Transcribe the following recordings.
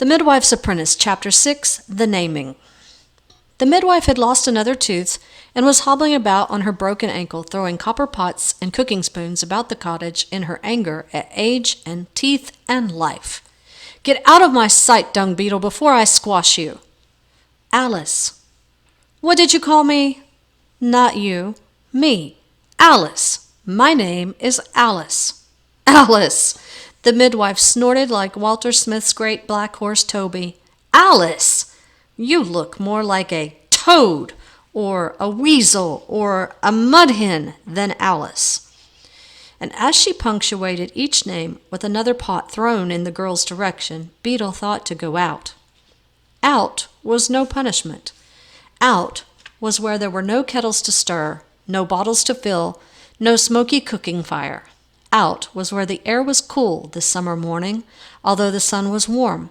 The Midwife's Apprentice, Chapter 6, The Naming. The midwife had lost another tooth and was hobbling about on her broken ankle, throwing copper pots and cooking spoons about the cottage in her anger at age and teeth and life. "Get out of my sight, dung beetle, before I squash you." "Alice." "What did you call me?" "Not you. Me. Alice. My name is Alice." "Alice!" The midwife snorted like Walter Smith's great black horse Toby. "Alice! You look more like a toad or a weasel or a mud-hen than Alice." And as she punctuated each name with another pot thrown in the girl's direction, Beetle thought to go out. Out was no punishment. Out was where there were no kettles to stir, no bottles to fill, no smoky cooking fire. Out was where the air was cool this summer morning, although the sun was warm.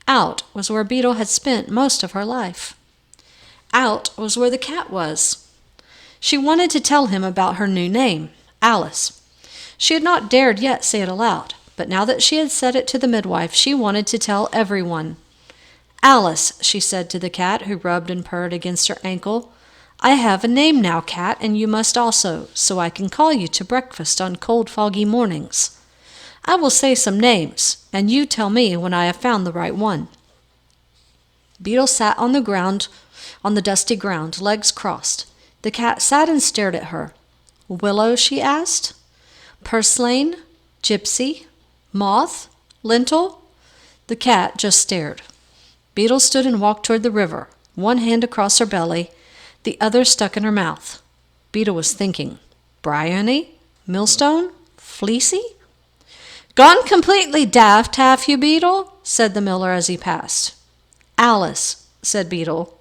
Out was where Beetle had spent most of her life. Out was where the cat was. She wanted to tell him about her new name, Alice. She had not dared yet say it aloud, but now that she had said it to the midwife, she wanted to tell everyone. "Alice," she said to the cat, who rubbed and purred against her ankle, "I have a name now, cat, and you must also, so I can call you to breakfast on cold, foggy mornings. I will say some names, and you tell me when I have found the right one." Beetle sat on the ground, on the dusty ground, legs crossed. The cat sat and stared at her. "Willow?" she asked. "Purslane? Gypsy? Moth? Lintel?" The cat just stared. Beetle stood and walked toward the river, one hand across her belly, the other stuck in her mouth. Beetle was thinking, Bryony? Millstone? Fleecy? "Gone completely daft, have you, Beetle?" said the miller as he passed. "Alice," said Beetle.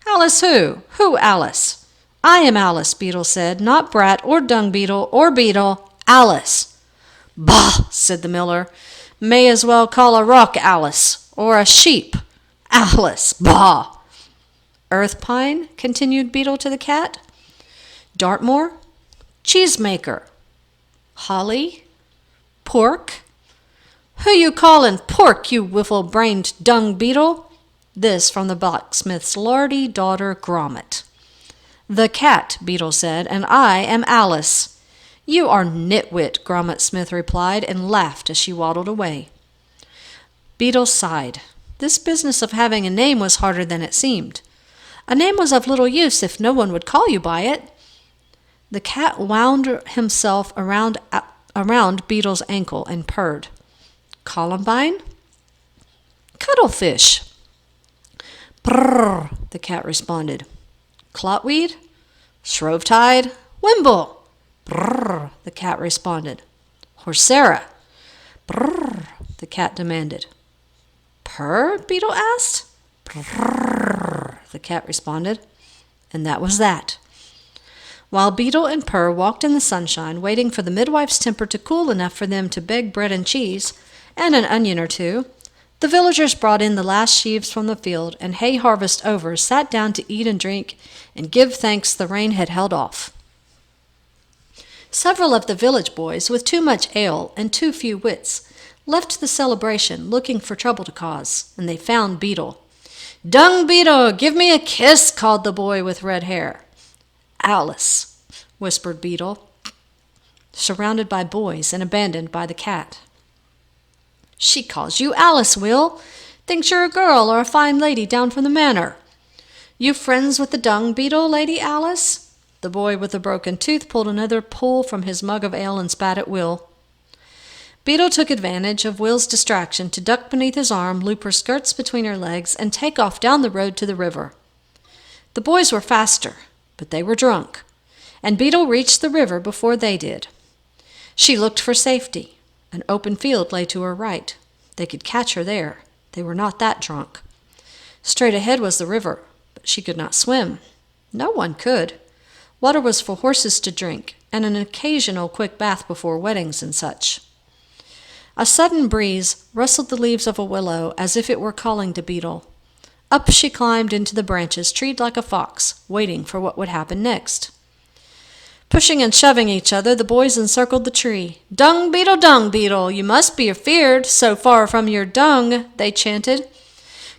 "Alice who? Who Alice?" "I am Alice," Beetle said, "not Brat or Dung Beetle or Beetle. Alice." "Bah!" said the miller. "May as well call a rock Alice, or a sheep. Alice! Bah!" "Earth Pine?" continued Beetle to the cat. "Dartmoor? Cheesemaker? Holly? Pork?" "Who you callin' pork, you wiffle-brained dung beetle?" This from the blacksmith's lardy daughter Grommet. "The cat," Beetle said, "and I am Alice." "You are nitwit," Grommet Smith replied, and laughed as she waddled away. Beetle sighed. This business of having a name was harder than it seemed. A name was of little use if no one would call you by it. The cat wound himself around Beetle's ankle and purred. "Columbine? Cuttlefish?" "Brrr," the cat responded. "Clotweed? Shrovetide? Wimble?" "Brrr," the cat responded. "Horsera?" "Brrr," the cat demanded. "Purr?" Beetle asked. "Brrr," the cat responded. And that was that. While Beetle and Purr walked in the sunshine, waiting for the midwife's temper to cool enough for them to beg bread and cheese, and an onion or two, the villagers brought in the last sheaves from the field, and hay harvest over, sat down to eat and drink and give thanks the rain had held off. Several of the village boys, with too much ale and too few wits, left the celebration looking for trouble to cause, and they found Beetle. "Dung Beetle, give me a kiss," called the boy with red hair. "Alice," whispered Beetle, surrounded by boys and abandoned by the cat. "She calls you Alice, Will. Thinks you're a girl or a fine lady down from the manor. You friends with the dung beetle, Lady Alice?" The boy with the broken tooth pulled another pull from his mug of ale and spat at Will. Beetle took advantage of Will's distraction to duck beneath his arm, loop her skirts between her legs, and take off down the road to the river. The boys were faster, but they were drunk, and Beetle reached the river before they did. She looked for safety. An open field lay to her right. They could catch her there. They were not that drunk. Straight ahead was the river, but she could not swim. No one could. Water was for horses to drink, and an occasional quick bath before weddings and such. A sudden breeze rustled the leaves of a willow as if it were calling to Beetle. Up she climbed into the branches, treed like a fox, waiting for what would happen next. Pushing and shoving each other, the boys encircled the tree. Dung beetle, you must be afeard, so far from your dung, they chanted.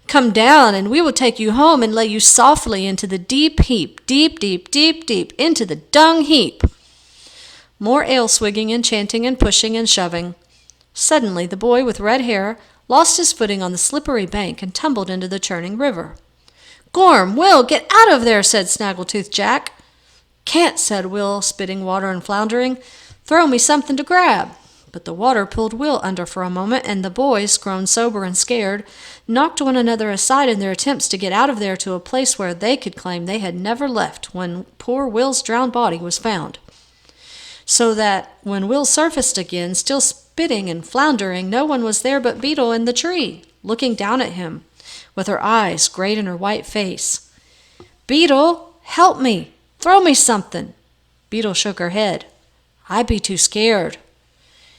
Come down, and we will take you home and lay you softly into the deep heap, deep, into the dung heap. More ale-swigging and chanting and pushing and shoving. Suddenly the boy with red hair lost his footing on the slippery bank and tumbled into the churning river. Gorm, Will, get out of there, said Snaggletooth Jack. Can't, said Will, spitting water and floundering. Throw me something to grab. But the water pulled Will under for a moment, and the boys, grown sober and scared, knocked one another aside in their attempts to get out of there to a place where they could claim they had never left when poor Will's drowned body was found. So that when Will surfaced again, still spitting and floundering, no one was there but Beetle in the tree, looking down at him, with her eyes great in her white face. Beetle, help me! Throw me something! Beetle shook her head. I be too scared.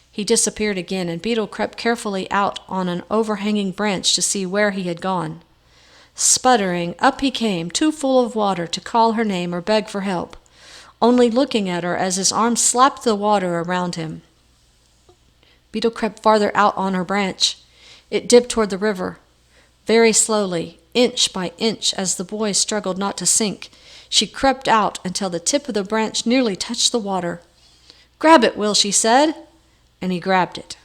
He disappeared again, and Beetle crept carefully out on an overhanging branch to see where he had gone. Sputtering, up he came, too full of water to call her name or beg for help, only looking at her as his arms slapped the water around him. Beetle crept farther out on her branch. It dipped toward the river. Very slowly, inch by inch, as the boy struggled not to sink, she crept out until the tip of the branch nearly touched the water. Grab it, Will, she said, and he grabbed it.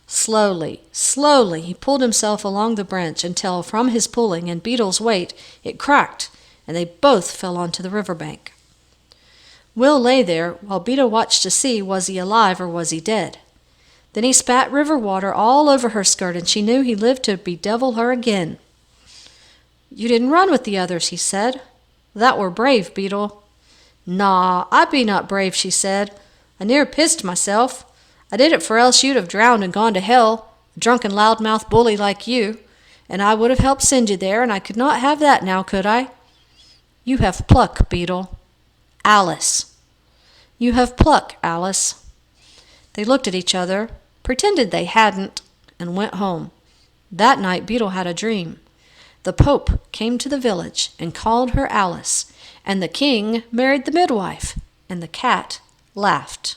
Slowly, he pulled himself along the branch until, from his pulling and Beetle's weight, it cracked, and they both fell onto the river bank. Will lay there, while Beetle watched to see was he alive or was he dead. Then he spat river water all over her skirt, and she knew he lived to bedevil her again. You didn't run with the others, he said. That were brave, Beetle. Naw, I be not brave, she said. I near pissed myself. I did it for else you'd have drowned and gone to hell, a drunken loudmouth bully like you, and I would have helped send you there, and I could not have that now, could I? You have pluck, Beetle. Alice. You have pluck, Alice. They looked at each other, pretended they hadn't, and went home. That night Beetle had a dream. The Pope came to the village and called her Alice, and the king married the midwife, and the cat laughed.